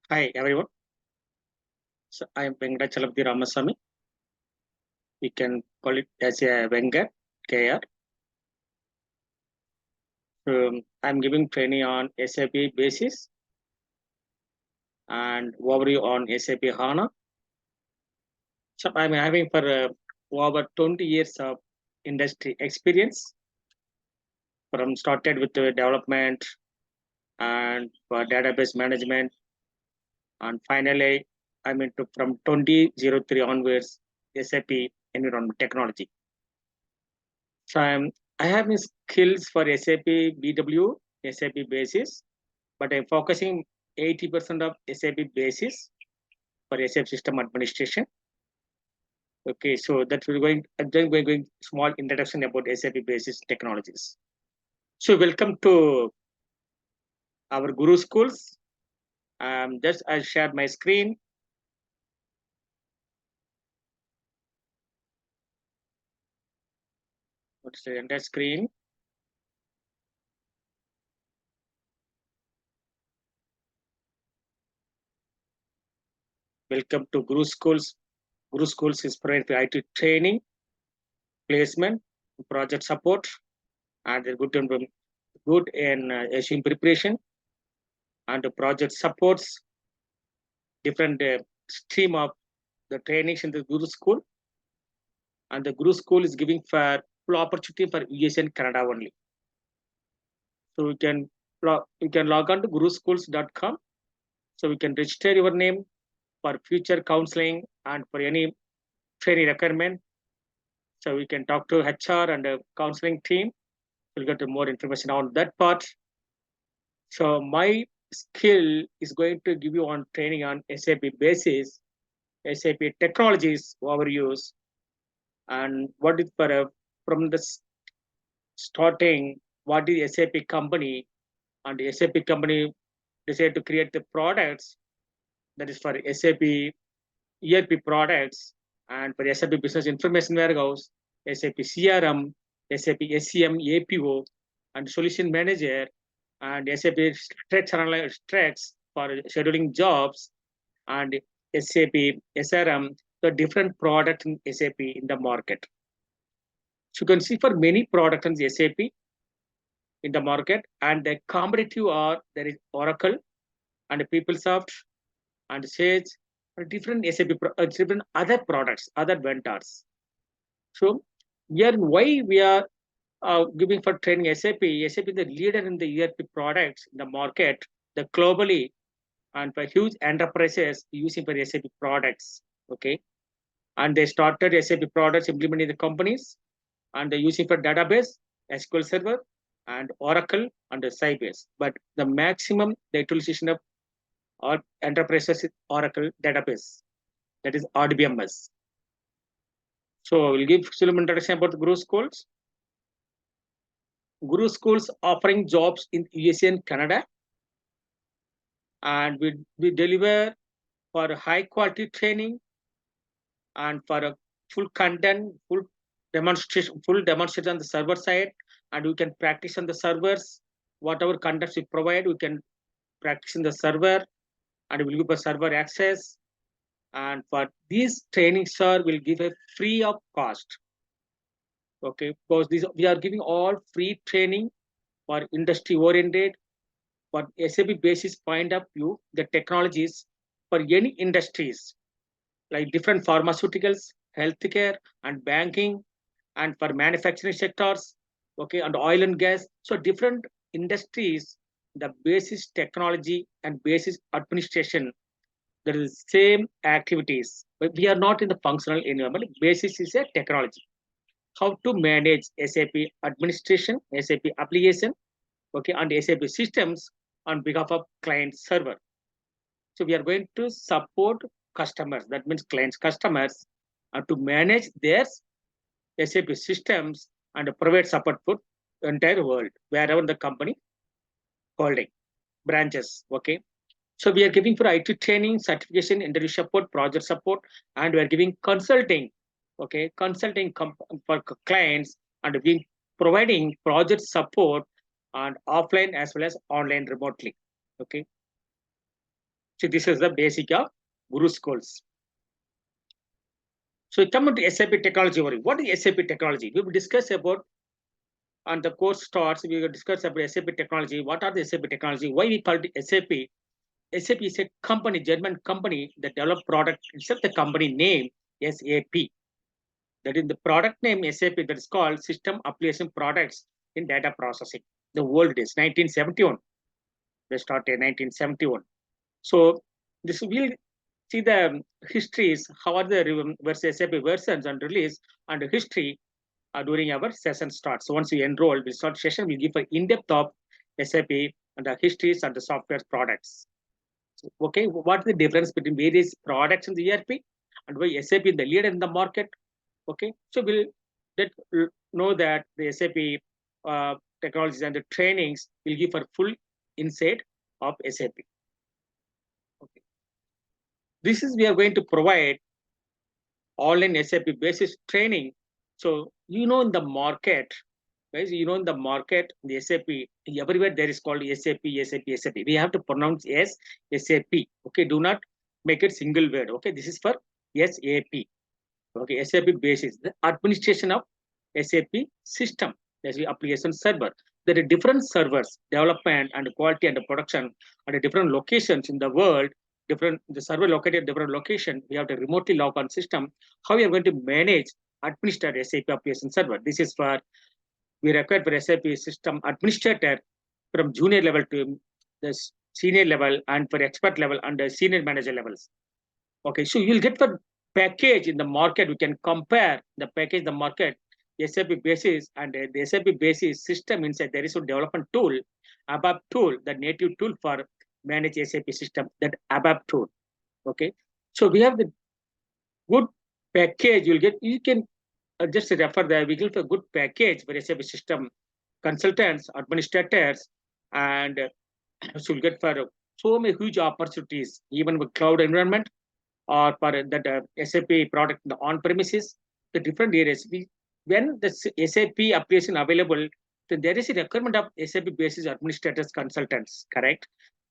Hi everyone. So I am Venkatachalapati Ramasamy. We can call it as a Venkat KR. I'm giving training on SAP Basis and overview on SAP HANA. So I'm having for over 20 years of industry experience from started with the development and for database management, and finally I'm into from 2003 onwards SAP environment technology. So I have my skills for SAP BW, SAP Basis, but I'm focusing 80% of SAP Basis for SAP System Administration. Okay, so that we're going small introduction about SAP Basis technologies. So welcome to our Guru Schools. Just I shared my screen. What's the entire screen? Welcome to GuruSchools. GuruSchools is providing IT training, placement, project support, and good in assume preparation, and the project supports different stream of the trainings in the Guru School, and the Guru School is giving for full opportunity for US and Canada only. So you can log on to guruschools.com. So we can register your name for future counseling and for any training requirement. So we can talk to HR and the counseling team. We'll get more information on that part. So my skill is going to give you on training on SAP Basis, SAP technologies overuse, and what is from the starting, what is SAP company, and the SAP company decided to create the products that is for SAP ERP products, and for SAP Business Information Warehouse, SAP CRM, SAP SCM, APO, and Solution Manager, and SAP Stretch for scheduling jobs, and SAP SRM, the different products in SAP in the market. So you can see for many products in SAP in the market, and the competitive are there is Oracle and PeopleSoft and Sage, and different different other products, other vendors. So here why we are giving for training SAP. SAP is the leader in the ERP products in the market, the globally, and for huge enterprises using for SAP products. Okay, and they started SAP products implementing the companies, and they're using for database, SQL Server, and Oracle and the Sybase. But the maximum the utilization of all enterprises is Oracle database, that is RDBMS. So we'll give some introduction about the Guru Schools. Guru Schools offering jobs in USA and Canada, and we deliver for high quality training and for a full content, full demonstration on the server side, and we can practice on the servers. Whatever contents we provide, we can practice in the server, and we'll give a server access. And for these trainings, sir, will give a free of cost. Okay, because we are giving all free training for industry oriented, for SAP basis point of view, the technologies for any industries like different pharmaceuticals, healthcare, and banking, and for manufacturing sectors, okay, and oil and gas. So different industries, the basis technology and basis administration, there is same activities, but we are not in the functional environment. Basis is a technology. How to manage SAP administration, SAP application, okay, and SAP systems on behalf of client server. So we are going to support customers, that means clients, customers, to manage their SAP systems and provide support for the entire world, wherever the company holding branches. Okay. So we are giving for IT training, certification, interview support, project support, and we are giving consulting. Okay, consulting for clients, and we providing project support and offline as well as online remotely. Okay. So this is the basic of GuruSchools. So come to SAP technology. What is SAP technology? We will discuss about on the course starts. We will discuss about SAP technology. What are the SAP technology? Why we call it SAP? SAP is a company, German company that develop product. Itself the company name SAP. That is the product name SAP. That is called System Application Products in Data Processing. The world is 1971. They started 1971. So this will see the histories, how are the SAP versions and release and the history during our session starts. So once you enroll, we start session, we give an in-depth of SAP and the histories and the software products. So, okay, what is the difference between various products in the ERP and why SAP is the leader in the market? Okay, so we'll know that the SAP technologies and the trainings will give a full insight of SAP. Okay. This is we are going to provide online SAP basis training. So in the market, guys, in the market, the SAP everywhere there is called SAP, SAP, SAP. We have to pronounce as SAP. Okay, do not make it single word. Okay, this is for SAP. Okay, SAP basis, the administration of SAP system, that's the application server. There are different servers, development and quality and production at different locations in the world. The server located at different location. We have to remotely log on system. How we are going to manage, administer SAP application server? This is for we require for SAP system administrator from junior level to the senior level and for expert level and the senior manager levels. Okay, so you'll get for package in the market. We can compare the package, the market, SAP basis and the SAP basis system inside. There is a development tool, ABAP tool, the native tool for manage SAP system, that ABAP tool. Okay, so we have the good package. You can just refer the we give a good package for SAP system consultants, administrators, and so you'll get for so many huge opportunities, even with cloud environment or for that SAP product on premises, the different areas. When the SAP application available, then there is a requirement of SAP basis administrators, consultants, correct?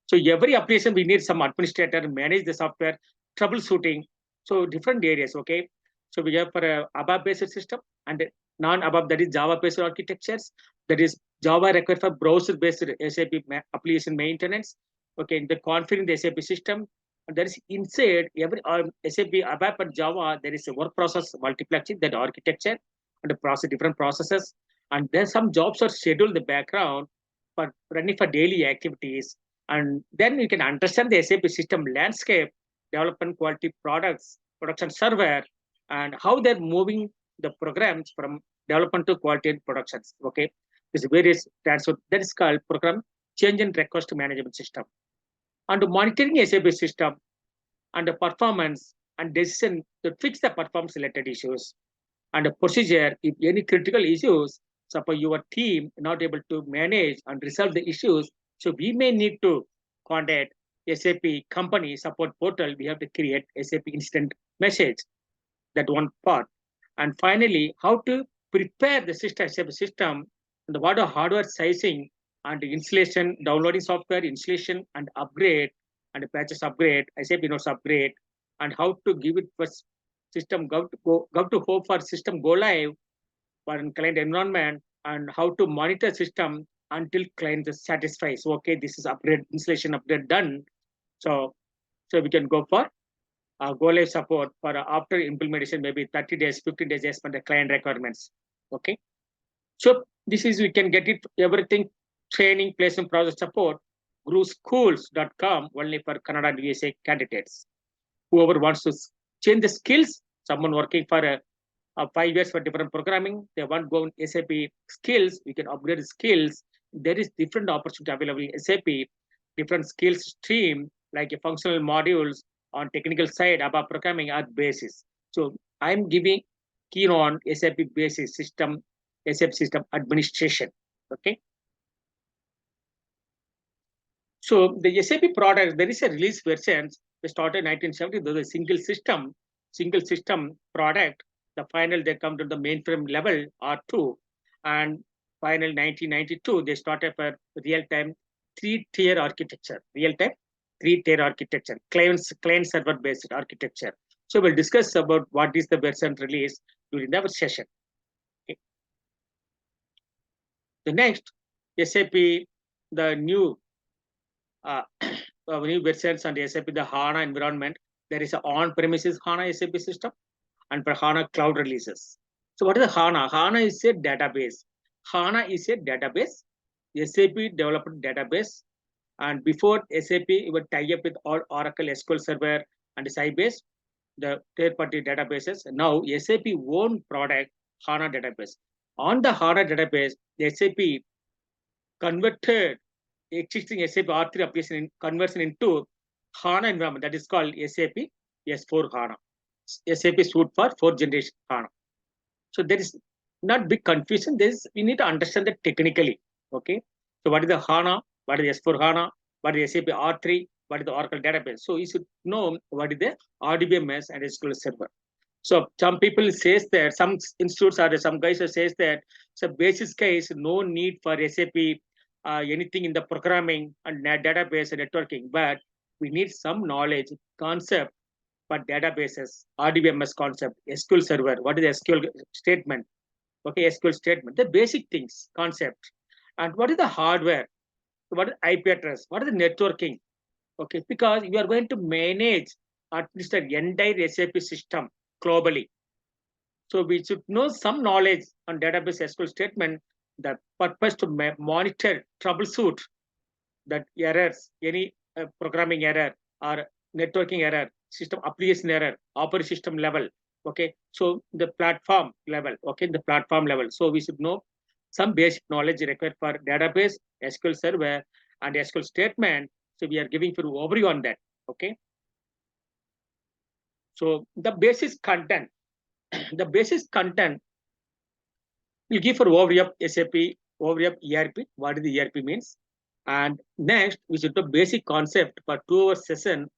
So every application we need some administrator manage the software, troubleshooting. So different areas, okay? So we have for a ABAP based system and non-ABAP, that is Java based architectures. That is Java required for browser based SAP application maintenance. Okay, the configuring the SAP system. And there is inside every SAP ABAP and Java, there is a work process multiplexing, that architecture and the process, different processes. And then some jobs are scheduled in the background for running for daily activities. And then you can understand the SAP system landscape, development quality products, production server, and how they're moving the programs from development to quality and productions. Okay, this various transfer that is called program change and request management system. And monitoring SAP system and the performance and decision to fix the performance related issues and the procedure if any critical issues, suppose your team not able to manage and resolve the issues, so we may need to contact SAP company support portal. We have to create SAP incident message, that one part. And finally, how to prepare the system, SAP system, and what are hardware sizing and installation, downloading software, installation and upgrade and patches upgrade, SAP notes upgrade, and how to give it for system go to hope for system go live for client environment, and how to monitor system until client is satisfied. So okay, this is upgrade, installation upgrade done. So we can go for go live support for after implementation, maybe 30 days, 15 days as per the client requirements. Okay. So this is, we can get it everything, training, placement, project support, GuruSchools.com, only for Canada and USA candidates. Whoever wants to change the skills, someone working for 5 years for different programming, they want to go on SAP skills, we can upgrade skills. There is different opportunity available in SAP, different skills stream, like a functional modules on technical side about programming at basis. So I'm giving key on SAP basis system, SAP system administration. Okay. So the SAP products, there is a release versions. They started in 1970. There's a single system product. The final they come to the mainframe level R2, and final 1992 they started for real-time 3-tier architecture. Real-time three-tier architecture, client server based architecture. So we'll discuss about what is the version release during our session. Okay. The next, SAP, the new new versions and SAP, the HANA environment. There is an on-premises HANA SAP system and for HANA cloud releases. So what is the HANA? HANA is a database. HANA is a database, SAP developed database. And before SAP, it would tie up with all Oracle SQL Server and Sybase, the third-party databases. Now SAP own product HANA database. On the HANA database, the SAP converted existing SAP R3 application conversion into HANA environment that is called SAP S4 HANA. SAP suite for 4th generation HANA. So there is not big confusion. We need to understand that technically. Okay. So what is the HANA? What is S4 HANA? What is SAP R3? What is the Oracle database? So you should know what is the RDBMS and SQL Server. So some people says that some institutes or some guys says that so basis case no need for SAP anything in the programming and database and networking, but we need some knowledge concept for databases, RDBMS concept, SQL Server. What is the SQL statement? Okay, SQL statement, the basic things, concept, and what is the hardware? What is IP address? What is the networking? Okay, because you are going to manage at least an entire SAP system globally. So we should know some knowledge on database SQL statement, the purpose to monitor, troubleshoot that errors, any programming error or networking error, system application error, operating system level. Okay, so the platform level. Okay, the platform level. So we should know some basic knowledge required for database, SQL Server, and SQL statement. So we are giving for overview on that. Okay. So the basis content, the basis content will give for overview of SAP, overview of ERP, what is the ERP means. And next, we should do basic concept for 2 hour session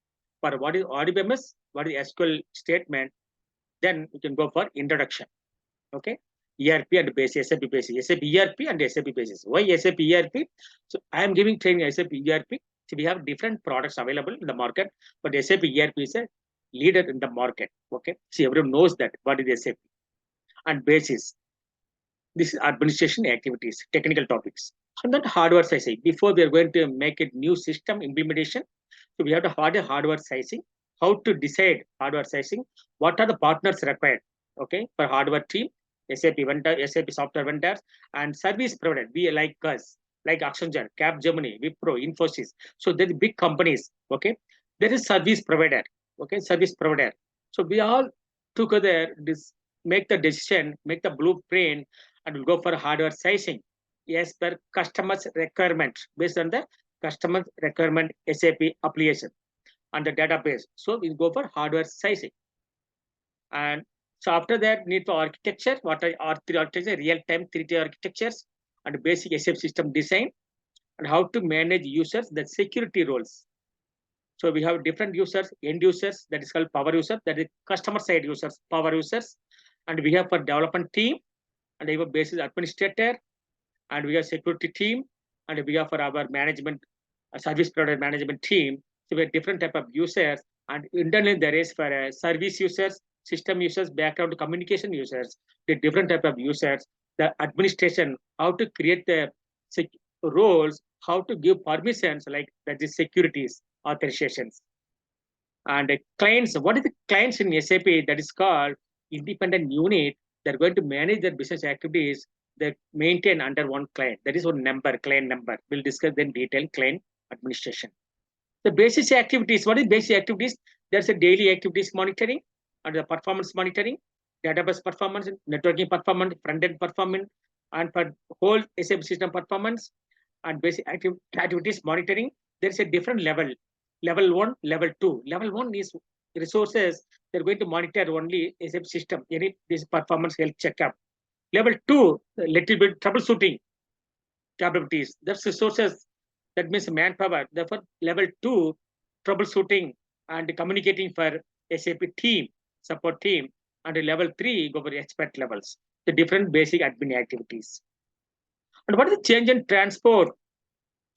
for what is RDBMS, what is SQL statement. Then we can go for introduction. Okay. ERP and basis, SAP basis, SAP ERP and SAP basis. Why SAP ERP? So I am giving training SAP ERP. So we have different products available in the market, but SAP ERP is a leader in the market. Okay. See, everyone knows that what is SAP and basis. This is administration activities, technical topics. And then hardware sizing. Before we are going to make a new system implementation, so we have to have a hardware sizing. How to decide hardware sizing? What are the partners required? Okay, for hardware team, SAP vendor, SAP software vendors, and service provider. We like us, like Accenture, Capgemini, Wipro, Infosys. So there's big companies. Okay, there is service provider. Okay, service provider. So we all together make the decision, make the blueprint, and we'll go for hardware sizing as per customer's requirement based on the customer's requirement SAP application and the database. So we'll go for hardware sizing. And so after that, need for architecture, what are R3 architecture, real-time 3D architectures, and basic SAP system design, and how to manage users, the security roles. So we have different users, end users, that is called power user, that is customer side users, power users, and we have for development team, and we have basis administrator, and we have security team, and we have for our management, service provider management team. So we have different type of users, and internally there is for service users, system users, background communication users, the different type of users, the administration, how to create the roles, how to give permissions like that is securities, authorizations. And clients, what is the clients in SAP? That is called independent unit. They're going to manage their business activities that maintain under one client. That is one number, client number. We'll discuss in detail client administration. The basis activities, what is basic activities? There's a daily activities monitoring and the performance monitoring, database performance, networking performance, front-end performance, and for whole SAP system performance and basic activities monitoring. There's a different level, level 1, level 2. Level 1 is resources. They're going to monitor only SAP system, any this performance health checkup. Level 2, a little bit troubleshooting capabilities. That's resources. That means manpower. Therefore, level 2, troubleshooting and communicating for SAP team, support team. And level 3, go for expert levels. The different basic admin activities. And what is the change in transport?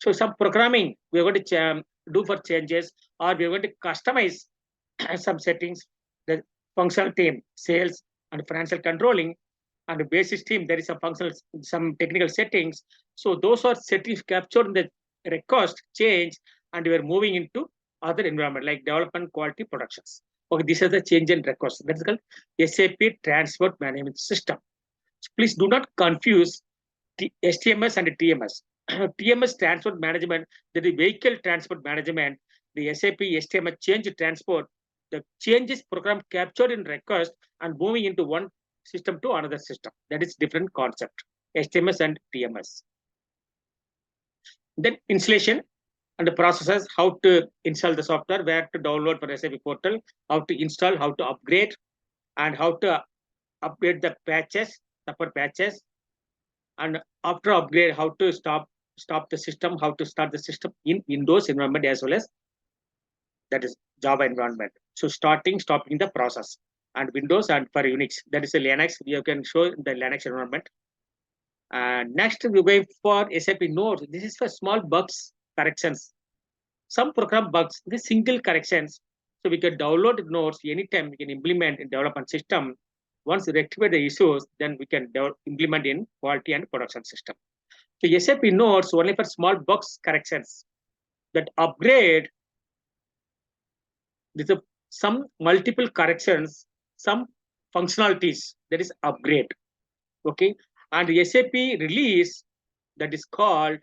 So some programming, we are going to do for changes, or we are going to customize some settings. The functional team, sales and financial controlling, and the basis team, there is a functional, some technical settings. So those are settings captured in the request change, and we are moving into other environment like development, quality, productions. Okay, these are the change in request. That is called SAP Transport Management System. So please do not confuse STMS and TMS. TMS, transport management, that is vehicle transport management. The SAP STMS change transport, the changes program captured in request and moving into one system to another system. That is different concept, STMS and TMS. Then installation and the processes, how to install the software, where to download for SAP portal, how to install, how to upgrade, and how to upgrade the patches, support patches, and after upgrade, how to stop the system, how to start the system in Windows environment as well as that is Java environment. So stopping the process, and Windows and for Unix, that is a Linux. You can show the Linux environment. And next we're going for SAP nodes. This is for small bugs corrections. Some program bugs, the single corrections. So we can download nodes anytime we can implement in development system. Once we rectify the issues, then we can implement in quality and production system. So SAP nodes only for small bugs corrections. That upgrade, there's some multiple corrections, some functionalities, that is upgrade. Okay, and SAP release, that is called,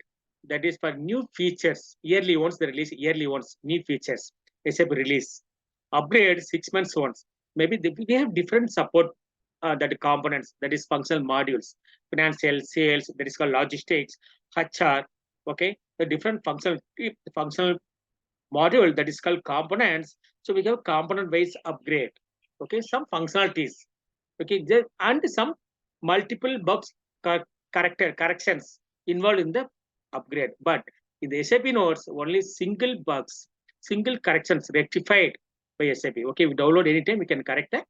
that is for new features. Yearly once they release, yearly once new features. SAP release. Upgrade 6 months once. Maybe we have different support that components, that is functional modules, financial, sales, that is called logistics, HR. Okay, the different functional module, that is called components. So we have component based upgrade. Okay, some functionalities. Okay, and some multiple bugs corrections involved in the upgrade. But in the SAP nodes, only single bugs, single corrections rectified by SAP. Okay, we download anytime, we can correct the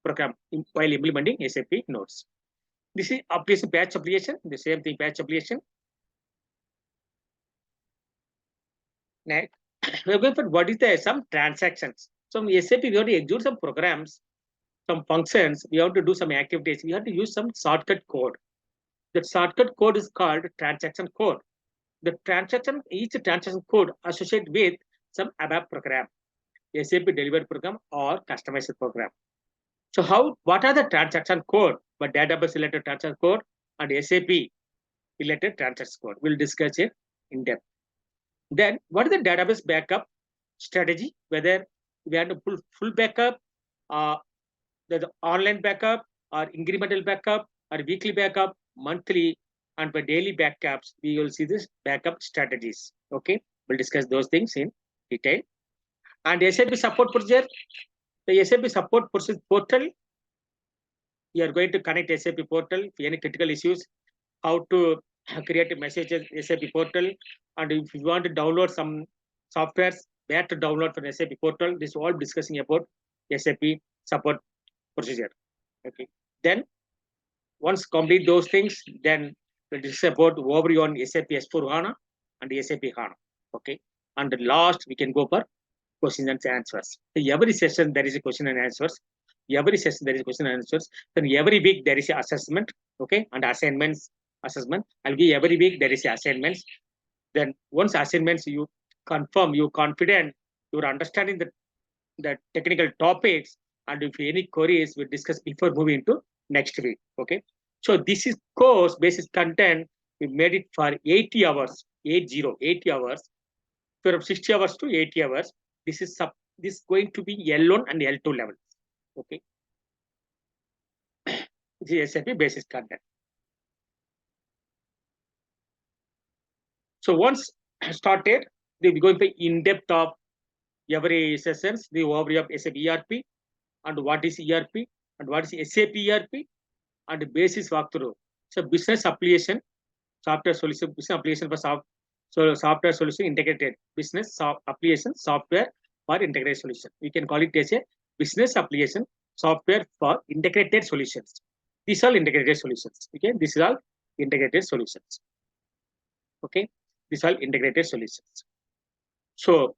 program while implementing SAP nodes. This is application, patch application, the same thing, patch application. Next, we are going for what is the some transactions. So in SAP, we have to execute some programs, some functions, we have to do some activities, we have to use some shortcut code. The shortcut code is called transaction code. The transaction, each transaction code associated with some ABAP program, SAP delivered program or customized program. So what are the transaction code? But database related transaction code and SAP related transaction code. We'll discuss it in depth. Then what is the database backup strategy? Whether we have to pull full backup, the online backup, or incremental backup, or weekly backup, monthly, and for daily backups, we will see this backup strategies. Okay, we'll discuss those things in detail. And SAP support procedure, the SAP support procedure portal, you are going to connect SAP portal for any critical issues, how to create a message SAP portal, and if you want to download some softwares, where to download from SAP portal. This is all discussing about SAP support procedure. Okay, then once complete those things, then we'll discuss about overview on SAP S/4HANA and SAP HANA. Okay, and the last we can go for questions and answers. So every session there is a question and answers. Every session there is a question and answers. Then every week there is an assessment. Okay, and assignments, assessment. I'll give every week there is assignments. Then once assignments you confirm, you confident, you're understanding the technical topics, and if any queries we discuss before moving to next week. Okay, so this is course basis content. We made it for 80 hours, 80 hours, from 60 hours to 80 hours. This is going to be L1 and L2 levels. Okay, this is SAP basis content. So once started, we'll be going to in depth of every sessions, the overview of SAP ERP, and what is ERP, and what is SAP ERP, and the basis walkthrough. So business application, software solution, business application for software solution integrated, business application software for integrated solution. We can call it as a business application software for integrated solutions. These are integrated solutions. Okay, this is all integrated solutions. Okay, these are integrated solutions. So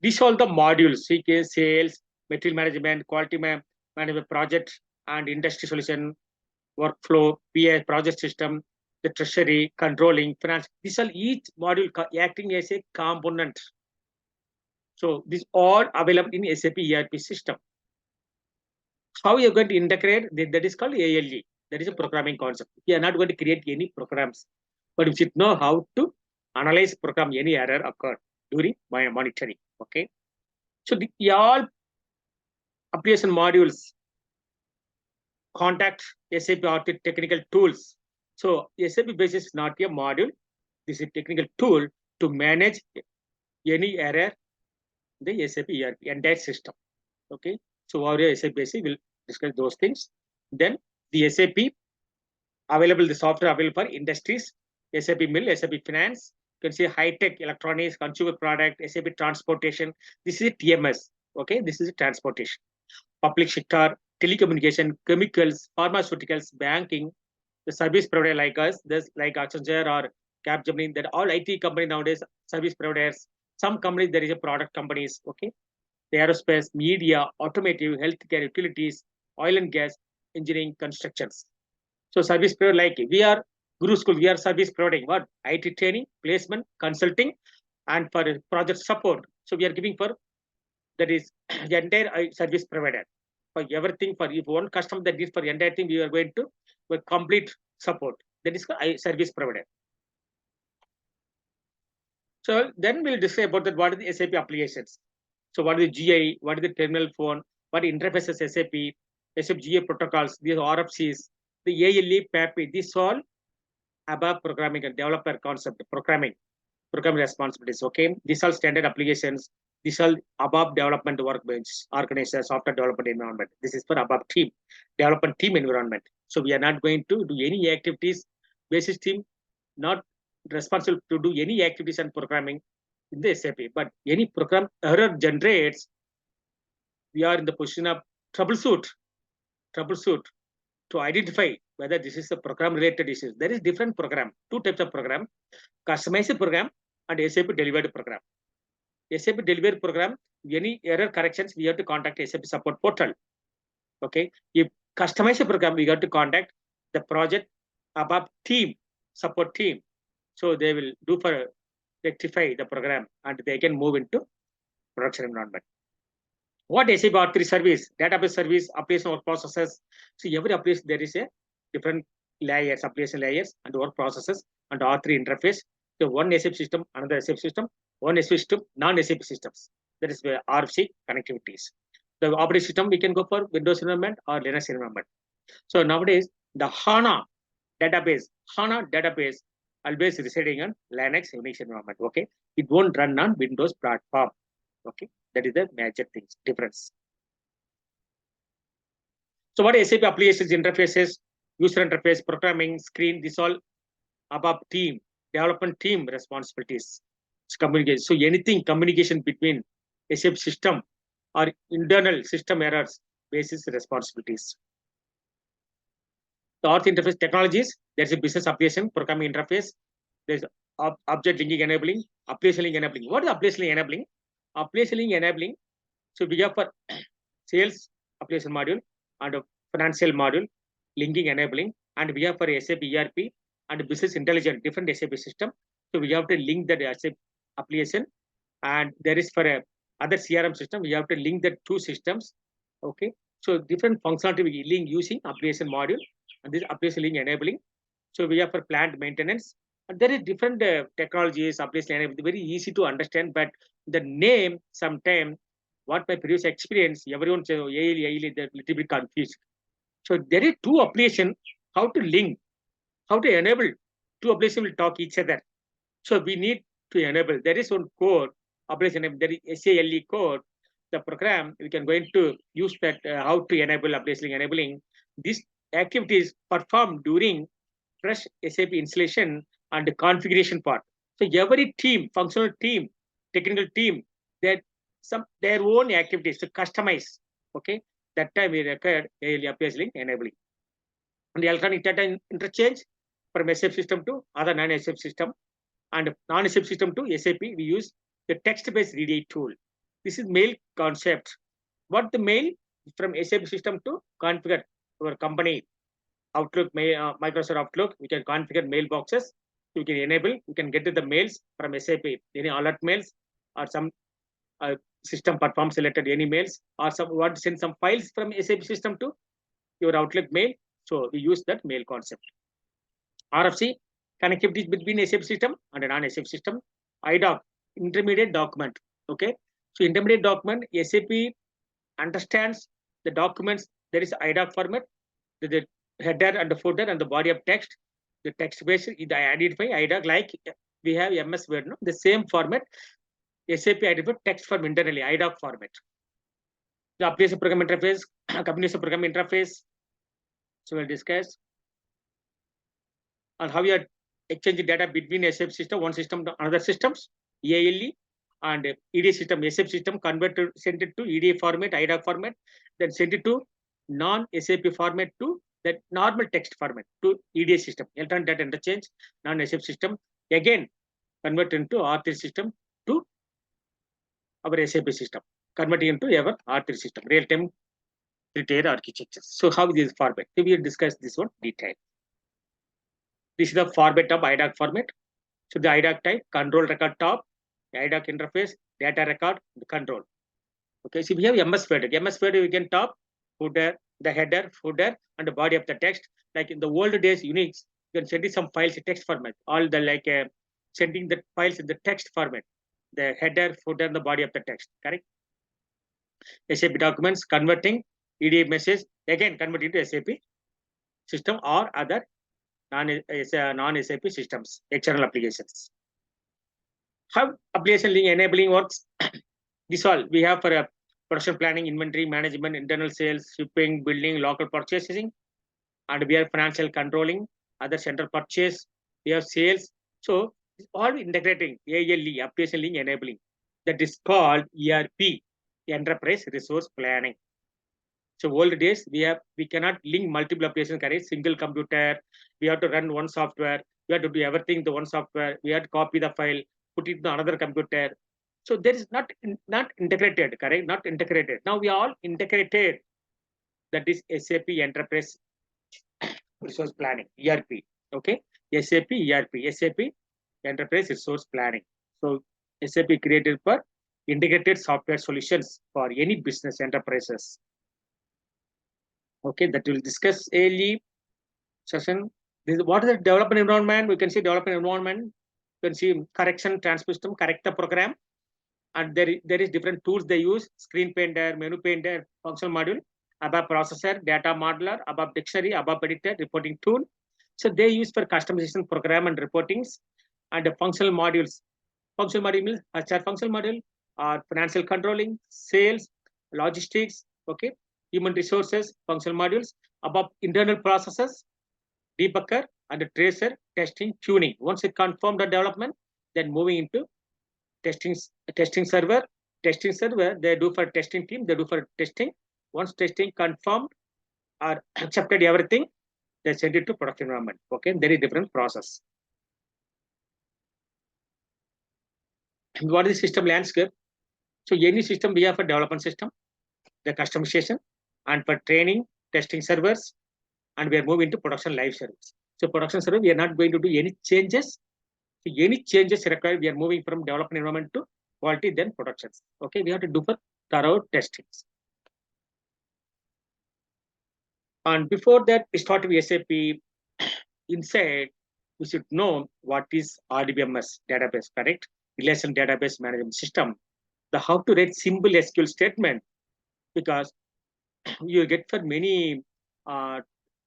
these all the modules, CK, sales, material management, quality management, project and industry solution, workflow, PA, project system, the treasury, controlling, finance. These are each module acting as a component. So this all available in SAP ERP system. How you're going to integrate, that is called ALE. That is a programming concept. You are not going to create any programs, but you should know how to analyze program any error occurred during my monitoring. Okay. So the all application modules contact SAP RT technical tools. So SAP basis is not a module. This is a technical tool to manage any error in the SAP ERP entire system. Okay. So our SAP basis will discuss those things. Then the SAP available, the software available for industries, SAP Mill, SAP Finance. You can see high-tech electronics, consumer product, SAP Transportation. This is a TMS. Okay, this is a transportation. Public sector, telecommunication, chemicals, pharmaceuticals, banking, the service provider like us, this like Accenture or Capgemini, that all IT company nowadays, service providers. Some companies there is a product companies. Okay, the aerospace, media, automotive, healthcare, utilities, oil and gas, engineering, constructions. So service provider like we are GuruSchool, we are service providing what? IT training, placement, consulting, and for project support. So we are giving for that is the entire service provider for everything. For if one customer that is for the entire thing, we are going to with complete support. That is service provider. So then we'll discuss about that. What are the SAP applications? So what is the GI? What is the terminal phone? What interfaces SAP? SAP GA protocols? These RFCs, the ALE, PAP. These all above programming and developer concept, programming responsibilities. Okay, these are standard applications. These are above development workbench, organization, software development environment. This is for above team, development team environment. So we are not going to do any activities. Basis team not responsible to do any activities and programming in the SAP. But any program error generates, we are in the position of troubleshoot to identify whether this is a program related issue. There is different program, two types of program, customized program and SAP delivered program. SAP delivered program, any error corrections, we have to contact SAP support portal. Okay. If customized program, we got to contact the project above team, support team. So they will do for rectify the program and they can move into production environment. What SAP R3 service, database service, application work processes. So every application there is a different layers, application layers and work processes and R3 interface. So one SAP system, another SAP system, one SAP system, non-SAP systems. That is where RFC connectivities. The operating system we can go for Windows environment or Linux environment. So nowadays the HANA database always residing on Linux Unix environment. Okay, it won't run on Windows platform. Okay, that is the major things difference. So what SAP applications, interfaces, user interface, programming, screen, this all above team, development team responsibilities. Communication. So anything communication between SAP system or internal system errors, basis responsibilities. The auth interface technologies, there's a business application, programming interface, there's object linking enabling, application link enabling. What is application link enabling? Application link enabling. So we have for sales application module and a financial module, linking enabling, and we have for SAP ERP and business intelligence, different SAP system. So we have to link that SAP application, and there is for a other CRM system, we have to link the two systems. Okay, so different functionality we link using application module and this application link enabling. So we have for plant maintenance, and there is different technologies, application enabling, very easy to understand, but the name sometimes what my previous experience, everyone says, oh, ALE, they're a little bit confused. So there is two application, how to link, how to enable, two application will talk each other. So we need to enable, there is one code, application, there is SALE code, the program, we can going to use that, how to enable application enabling. These activities performed during fresh SAP installation and the configuration part. So every team, functional team, technical team, that some their own activities to customize. Okay, that time we required ALE application enabling. And the electronic data interchange from SAP system to other non-SAP system, and non-SAP system to SAP we use the text-based EDI tool. This is mail concept. What the mail from SAP system to configure our company Outlook, Microsoft Outlook. We can configure mailboxes. You can enable. You can get the mails from SAP. Any alert mails or some system performs selected any mails or some want to send some files from SAP system to your Outlook mail. So we use that mail concept. RFC connectivity between SAP system and a non-SAP system. IDOC intermediate document. Okay, so intermediate document SAP understands the documents. There is IDOC format. The header and the footer and the body of text. The text base is identify IDOC like we have MS Word. No? The same format. SAP identify text form internally IDOC format. The application program interface, communication program interface. So we'll discuss on how you are exchanging data between SAP system, one system to another systems, EALE and EDA system, SAP system convert to send it to EDA format, IDOC format, then send it to non-SAP format to that normal text format to EDA system, electronic data interchange, non-SAP system, again convert into R3 system to our SAP system, converting into our R3 system, real-time three-tier architecture. So how this format? So we will discuss this one detail. This is the format of IDOC format. So the IDOC type, control record top, IDOC interface, data record, the control. Okay, so we have MS Word. MS Word we can top, footer, the header, footer, and the body of the text. Like in the old days, Unix, you can send some files in text format. All the like sending the files in the text format. The header, footer, and the body of the text. Correct. SAP documents converting EDA message again converting to SAP system or other non-SAP systems, external applications. How application link enabling works? This all we have for a production planning, inventory management, internal sales, shipping, building, local purchasing, and we have financial controlling, other central purchase, we have sales. So all integrating ALE, application link enabling. That is called ERP, enterprise resource planning. So old days we cannot link multiple applications, correct? Single computer, we have to run one software, we have to do everything to one software, we have to copy the file, put it to another computer. So there is not integrated, correct? Not integrated. Now we are all integrated. That is SAP enterprise resource planning, ERP. Okay, SAP ERP, SAP enterprise resource planning. So SAP created for integrated software solutions for any business enterprises. Okay, that we'll discuss early session. This is what is the development environment? We can see development environment. You can see correction, transmission, correct the program. And there is different tools they use: screen painter, menu painter, functional module, ABAP processor, data modeler, ABAP dictionary, ABAP editor, reporting tool. So they use for customization program and reportings and the functional modules. Functional module means HR functional module, or financial controlling, sales, logistics, okay, human resources, functional modules, above internal processes, debugger and the tracer, testing, tuning. Once it confirmed the development, then moving into testing server. Testing server, they do for testing team, they do for testing. Once testing confirmed or accepted everything, they send it to production environment. Okay, very different process. What is the system landscape? So any system we have for development system, the customization, and for training, testing servers, and we are moving to production live service. So production server, we are not going to do any changes. So any changes required, we are moving from development environment to quality, then productions. Okay, we have to do for thorough testings. And before that, we start with SAP. Inside, we should know what is RDBMS database, correct? Relation database management system. The how to write simple SQL statement, because you get for many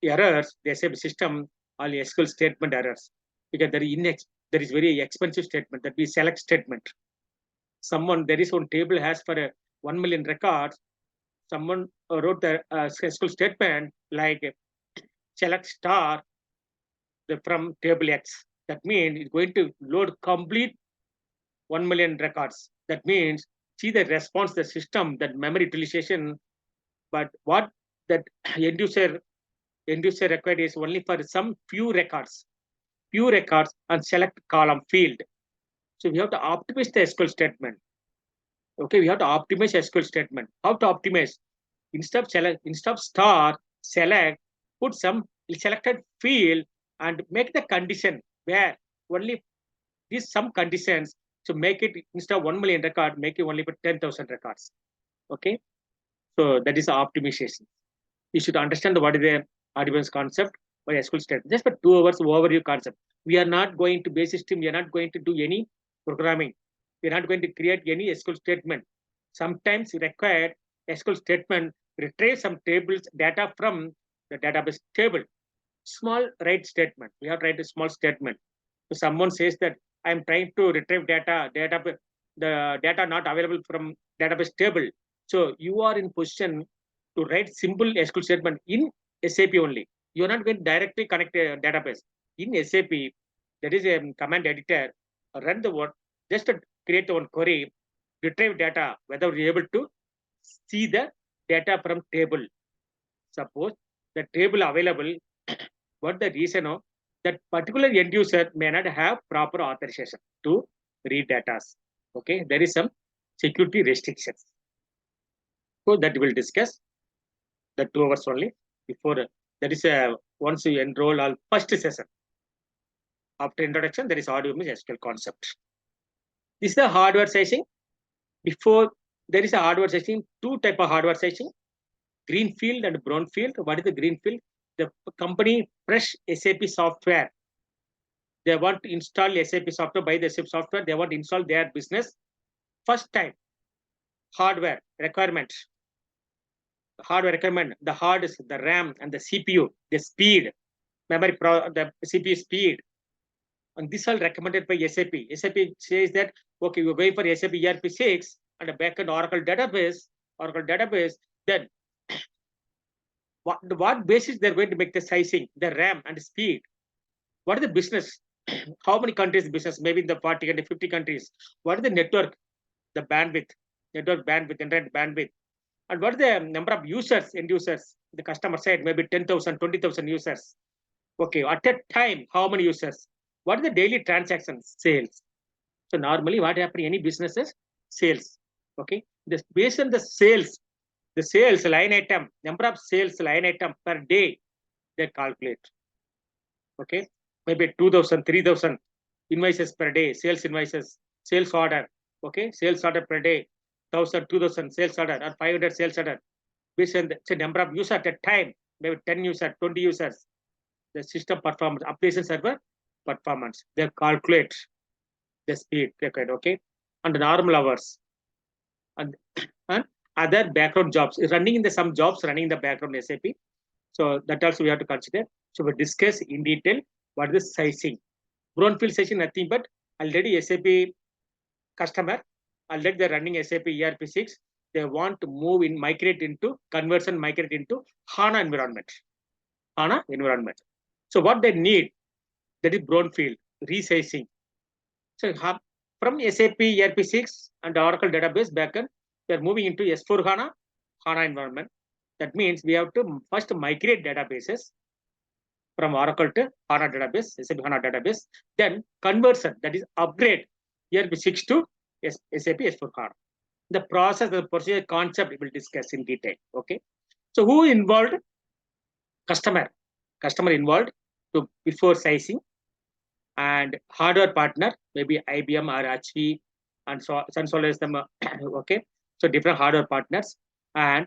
errors, the SAP system, all SQL statement errors, because there is very expensive statement, that we select statement. There is one table has for 1 million records. Someone wrote the SQL statement like select star from table X. That means it's going to load complete 1 million records. That means see the response, the system, that memory utilization. But what that end user required is only for some few records and select column field. So we have to optimize the SQL statement. Okay, we have to optimize SQL statement. How to optimize? Instead of star, select, put some selected field and make the condition where only these some conditions to make it instead of 1 million record, make it only for 10,000 records. Okay, so that is optimization. You should understand what is the advanced concept by SQL statement. Just for 2 hours overview concept. We are not going to base system. We are not going to do any programming. We are not going to create any SQL statement. Sometimes required SQL statement retrieve some tables data from the database table. Small write statement. We have to write a small statement. So someone says that I'm trying to retrieve the data not available from database table. So you are in position to write simple SQL statement in SAP only. You're not going to directly connect a database. In SAP, there is a command editor, run the word, just to create one query, retrieve data, whether we're able to see the data from table. Suppose the table available, what the reason of that particular end user may not have proper authorization to read data. Okay, there is some security restrictions. So that we'll discuss the 2 hours only before that is once you enroll all first session. After introduction, there is audio means SQL concept. This is the hardware sizing. Before there is a hardware sizing, 2 type of hardware sizing, greenfield and brownfield. What is the greenfield? The company fresh SAP software. They want to install SAP software, buy the SAP software. They want to install their business. First time, hardware requirement. Hardware requirement. The hard is the RAM and the CPU, the speed, memory, the CPU speed. And this all recommended by SAP. SAP says that, okay, you're going for SAP ERP 6 and a backend Oracle database, then what basis they're going to make the sizing, the RAM and the speed? What is the business? How many countries business? Maybe in the 40 and 50 countries. What is the network? The bandwidth, internet bandwidth. And what is the number of users, end users? The customer said maybe 10,000, 20,000 users. Okay, at a time, how many users? What are the daily transactions? Sales. So normally what happens in any businesses? Sales. Okay, this based on the sales line item, number of sales line item per day, they calculate. Okay, maybe 2,000, 3,000 invoices per day, sales invoices, sales order. Okay, sales order per day, 1,000, 2,000 sales order or 500 sales order. Based on the number of users at a time, maybe 10 users, 20 users. The system performance, application server performance, they calculate the speed required. Okay, and the normal hours and other background jobs running in the some jobs running in the background SAP. So that also we have to consider. So we discuss in detail what is the sizing. Brownfield sizing nothing but already SAP customer, already they're running SAP ERP 6. They want to move in, migrate into HANA environment. HANA environment. So what they need, that is brownfield, resizing. So from SAP ERP 6 and Oracle database backend, they are moving into S4 HANA environment. That means we have to first migrate databases from Oracle to HANA database, SAP HANA database, then conversion, that is upgrade ERP 6 to SAP S4 HANA. The process, the procedure concept we will discuss in detail. Okay. So who involved? Customer involved to before sizing, and hardware partner, maybe IBM or HP, and so as them. Okay. So different hardware partners and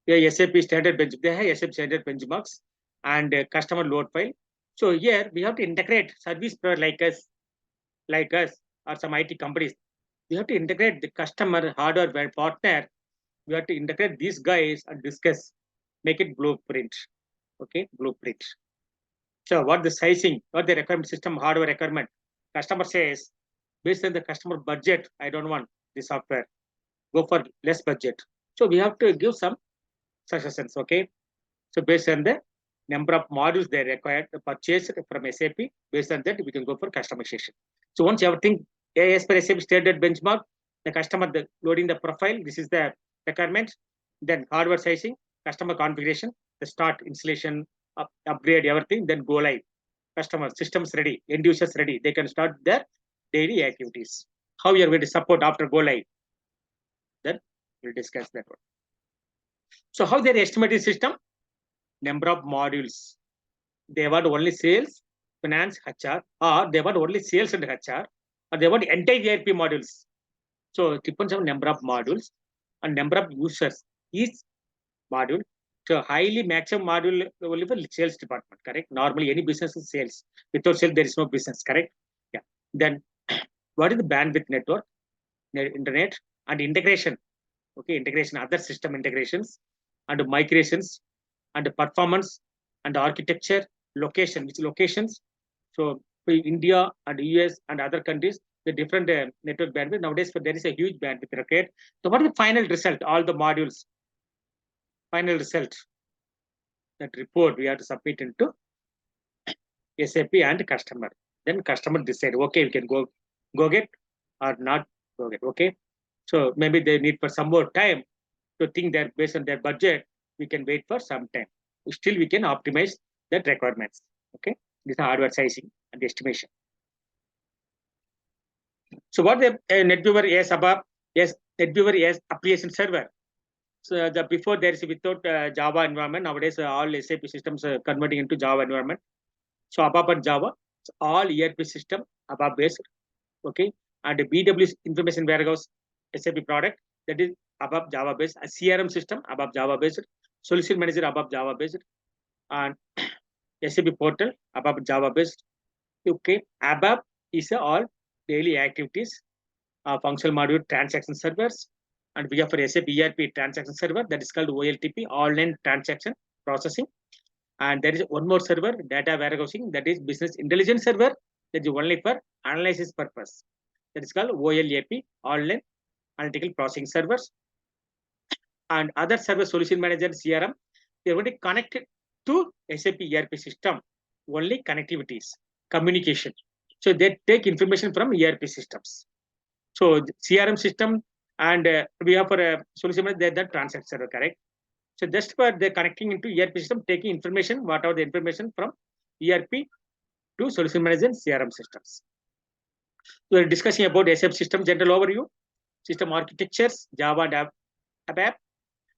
SAP standard bench. They have SAP standard benchmarks and customer load file. So here we have to integrate service provider like us or some IT companies. We have to integrate the customer hardware partner. We have to integrate these guys and discuss, make it blueprint. Okay, blueprint. So what the sizing, what the requirement system hardware requirement. Customer says, based on the customer budget, I don't want the software. Go for less budget. So we have to give some suggestions. Okay. So based on the number of modules they required to purchase from SAP, based on that, we can go for customization. So once everything as per SAP standard benchmark, the customer loading the profile, this is the requirement, then hardware sizing, customer configuration, the start installation, upgrade everything, then go live. customers, systems ready, end users ready. They can start their daily activities. How you are going to support after go live? Then we'll discuss that one. So how their estimating system? Number of modules. They want only sales, finance, HR, or they want only sales and HR, or they want entire ERP modules. So it depends on number of modules and number of users. Each module. So highly maximum module only for sales department, correct? Normally any business is sales. Without sales, there is no business, correct? Yeah. Then what is the bandwidth network, internet, and integration? Okay, integration, other system integrations, and migrations, and performance, and architecture, location, which locations. So for India and US and other countries, the different network bandwidth. Nowadays, there is a huge bandwidth required. So what is the final result? All the modules, final result, that report we have to submit into SAP and customer. Then customer decide, okay, we can go get or not go get. Okay. So maybe they need for some more time to think that based on their budget, we can wait for some time. Still, we can optimize that requirements. Okay. This is advertising and estimation. So what the NetWeaver is about? Yes, NetWeaver is application server. So before there is without Java environment, nowadays all SAP systems are converting into Java environment. So ABAP and Java, so all ERP system ABAP based, okay, and the BW information warehouse SAP product, that is ABAP Java based, a CRM system ABAP Java based, solution manager ABAP Java based, and SAP portal ABAP Java based. Okay, ABAP is all daily activities, functional module transaction servers, and we have for SAP ERP transaction server that is called OLTP, online transaction processing. And there is one more server, data warehousing, that is business intelligence server, that is only for analysis purpose. That is called OLAP, online analytical processing servers. And other server solution manager, CRM, they want to connect it to SAP ERP system, only connectivities, communication. So they take information from ERP systems. So CRM system and we have for a solution manager, they're the transaction server, correct? So just for the connecting into ERP system, taking information, whatever the information from ERP to solution management CRM systems. We are discussing about SAP system general overview, system architectures, Java and ABAP,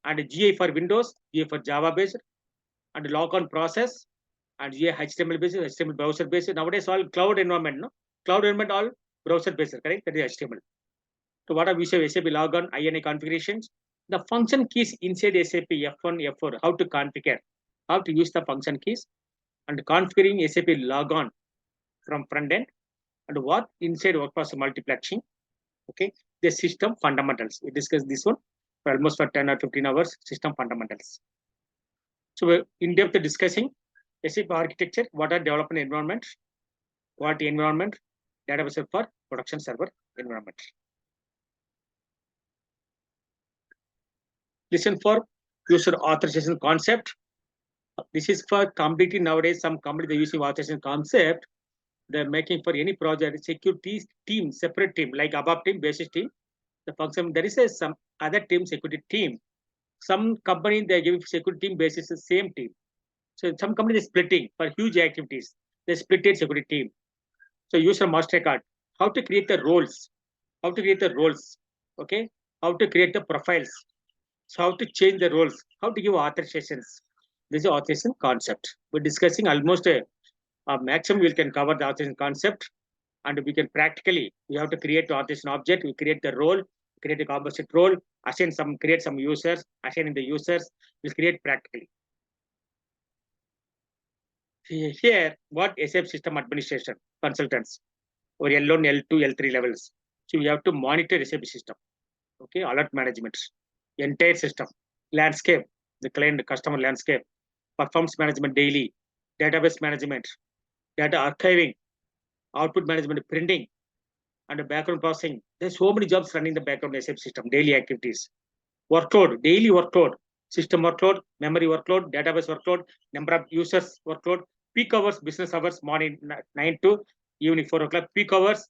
and GA for Windows, GA for Java based, and log-on process, and GA HTML based, HTML browser based. Nowadays all cloud environment, no? Cloud environment all browser based, correct? That is HTML. So what are we say SAP logon, INA configurations? The function keys inside SAP F1, F4, how to configure, how to use the function keys, and configuring SAP logon from front end, and what inside work process multiplexing. Okay, the system fundamentals. We discussed this one for almost for 10 or 15 hours, system fundamentals. So we're in depth discussing SAP architecture, what are development environment, what environment, database for production server environment. Listen for user authorization concept. This is for completely nowadays, some companies are using authorization concept. They're making for any project, security team, separate team, like ABAP team, basis team. The function, there is some other team, security team. Some company, they're giving security team basis the same team. So some company is splitting for huge activities. They split it security team. So user master card, how to create the roles, okay? How to create the profiles. So how to change the roles, how to give authorizations. This is authorization concept. We're discussing almost a maximum we can cover the authorization concept, and we can practically, we have to create the authorization object, we create the role, create a composite role, create some users, assign the users, we create practically. Here, what SAP system administration consultants or L1, L2, L3 levels. So we have to monitor SAP system, okay, alert management, entire system, landscape, the client customer landscape, performance management daily, database management, data archiving, output management, printing, and background processing. There's so many jobs running the background SAP system, daily activities, workload, daily workload, system workload, memory workload, database workload, number of users workload, peak hours, business hours, morning 9 to evening 4 o'clock, peak hours,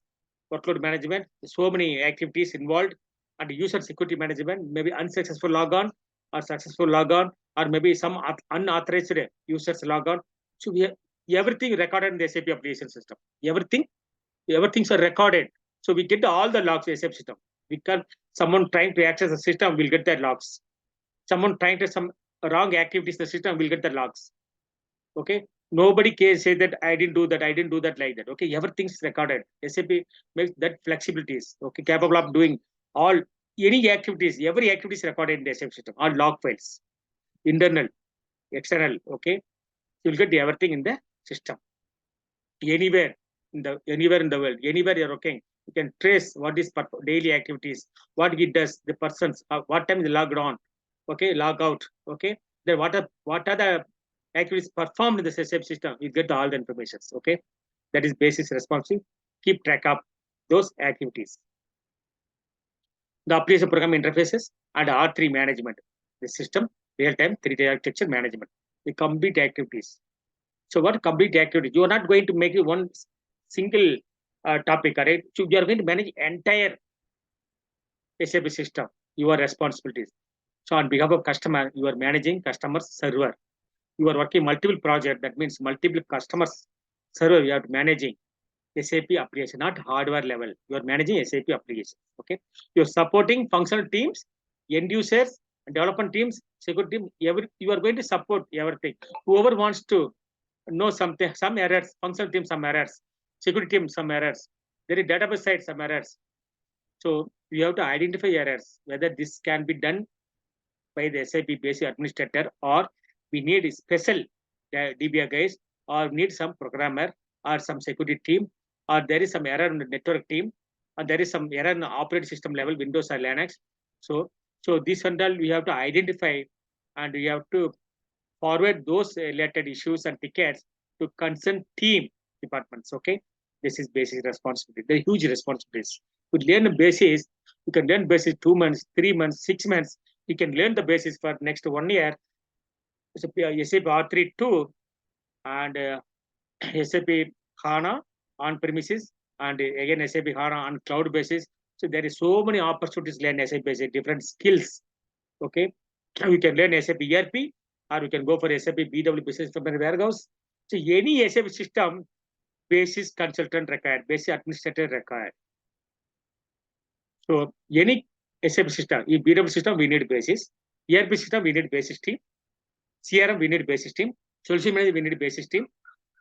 workload management, so many activities involved, and user security management, maybe unsuccessful logon or successful logon, or maybe some unauthorized users logon. So we everything recorded in the SAP application system. Everything's are recorded. So we get all the logs in SAP system. We can someone trying to access the system will get their logs. Someone trying to some wrong activities in the system will get the logs. Okay. Nobody can say that I didn't do that, like that. Okay, everything's recorded. SAP makes that flexibilities. Okay, capable of doing all any activities, every activity is recorded in the SAP system, all log files, internal, external. Okay, you'll get everything in the system. Anywhere in the world, anywhere you're working, you can trace what is daily activities, what it does, the persons, what time is logged on, okay, log out, okay. Then what are the activities performed in the SAP system? You get all the information, okay. That is basis responsibility. Keep track of those activities. The application program interfaces and R3 management, the system real-time 3D architecture management, the complete activities. So what complete activity? You are not going to make it one single topic, right? So you are going to manage entire SAP system, your responsibilities. So on behalf of customer, you are managing customer server. You are working multiple projects. That means multiple customers server you are managing SAP application, not hardware level. You are managing SAP application. Okay. You're supporting functional teams, end users, development teams, security team. You are going to support everything. Whoever wants to know something, some errors, functional team, some errors, security team, some errors. There is database side, some errors. So you have to identify errors, whether this can be done by the SAP basic administrator, or we need a special DBA guys, or need some programmer or some security team, or there is some error in the network team, or there is some error in the operating system level, Windows or Linux. So this and all we have to identify, and we have to forward those related issues and tickets to concerned team departments. Okay, this is basic responsibility. The huge responsibilities. To learn the basis, you can learn basis 2 months, 3 months, 6 months. You can learn the basis for next 1 year. SAP R3 2 and SAP HANA on premises, and again SAP HANA on cloud basis. So there is so many opportunities to learn SAP basic, different skills. Okay, we can learn SAP ERP, or we can go for SAP BW business warehouse. So any SAP system, basis consultant required, basic administrator required. So any SAP system, in BW system we need basis, ERP system we need basis team, CRM we need basis team, solution manager we need basis team.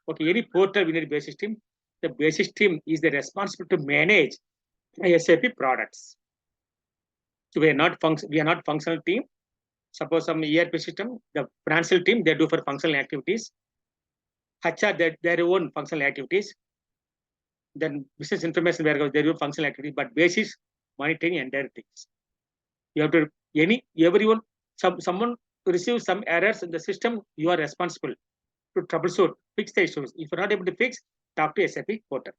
Okay, any portal we need basis team. The basis team is the responsible to manage SAP products. So we are not functional team. Suppose some ERP system, the financial team they do for functional activities. HR their own functional activities. Then business information warehouse they do functional activities, but basis monitoring entire things. You have to everyone someone receives some errors in the system, you are responsible to troubleshoot, fix the issues. If you're not able to fix, talk to SAP portal,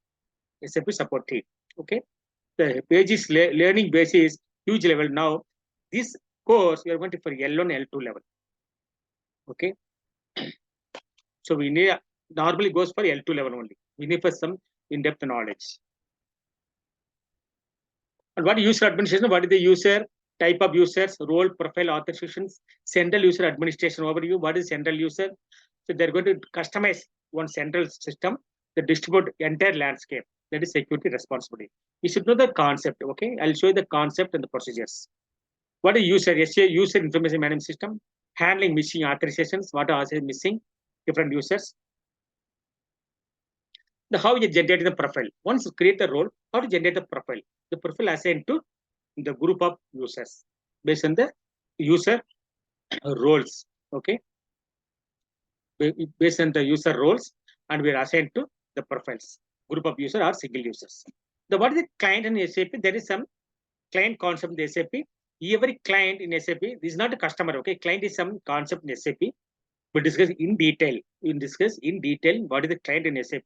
SAP support team. Okay, the basis learning basis huge level. Now this course we are going to for L1, L2 level. Okay, so we need normally goes for L2 level only. We need for some in-depth knowledge. And what user administration? What is the user? Type of users, role, profile, authorizations, central user administration overview. What is central user? So they're going to customize one central system that distribute entire landscape. That is security responsibility. You should know the concept. Okay, I'll show you the concept and the procedures. What is user? User information management system, handling missing authorizations. What are missing? Different users. How you generate the profile. Once you create the role, how to generate the profile? The profile assigned to the group of users based on the user roles. Okay, based on the user roles, and we are assigned to the profiles, group of users or single users. What is the client in SAP? There is some client concept in SAP. Every client in SAP, this is not a customer. Okay, client is some concept in SAP. We discuss in detail. We discuss in detail what is the client in SAP.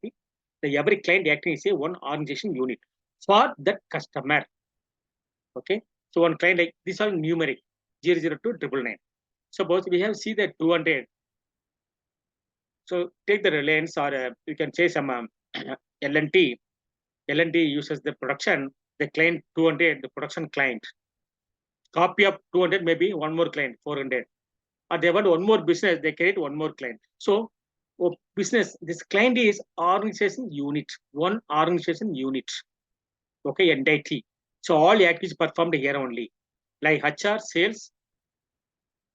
Every client acting is a one organization unit for that customer. Okay, so one client like this are numeric 002 999. Suppose we have see that 200. So take the Reliance, or you can say some L&T. L&T uses the production, the client 200, the production client. Copy of 200, maybe one more client 400. Or they want one more business, they create one more client. So business. This client is organization unit, one organization unit. Okay, entity. So all activities performed here only, like HR, sales,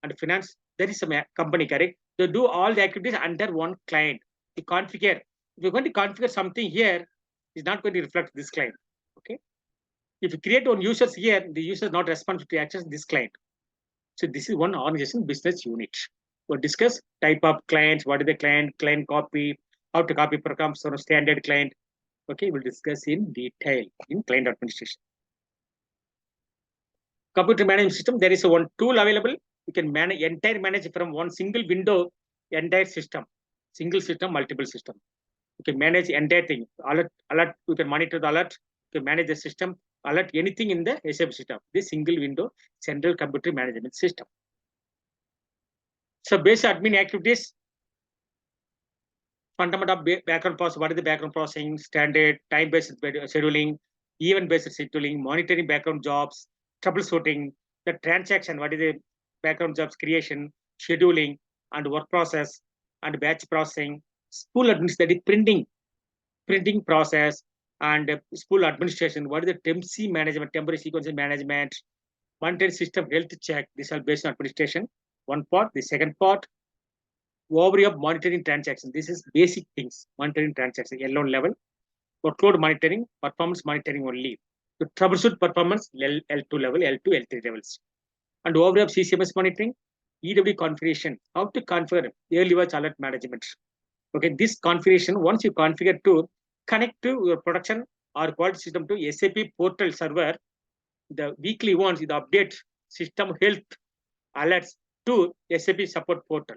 and finance. There is a company, correct? They do all the activities under one client. To configure, if you're going to configure something here, it's not going to reflect this client. Okay. If you create one users here, the user is not responsible to access this client. So this is one organization business unit. We'll discuss type of clients, what is the client copy, how to copy programs from standard client. Okay, we'll discuss in detail in client administration. Computer management system, there is a one tool available. You can manage from one single window, entire system, single system, multiple system. You can manage entire thing. Alert, you can monitor the alert, you can manage the system, alert anything in the SAP system. This single window, central computer management system. So basic admin activities, fundamental background process, what is the background processing, standard, time-based scheduling, event-based scheduling, monitoring background jobs, troubleshooting, the transaction, what is the background jobs creation, scheduling, and work process, and batch processing, spool administration, printing process, and spool administration, what is the TMC management, temporary sequencing management, monitoring system health check, this is based on administration, one part, the second part, overview of monitoring transaction. This is basic things, monitoring transaction, L1 level, workload monitoring, performance monitoring only. To troubleshoot performance, L2 level, L2, L3 levels. And overview of CCMS monitoring, EW configuration, how to configure early watch alert management. Okay, this configuration, once you configure to connect to your production or quality system to SAP portal server, the weekly ones, the update system health alerts to SAP support portal.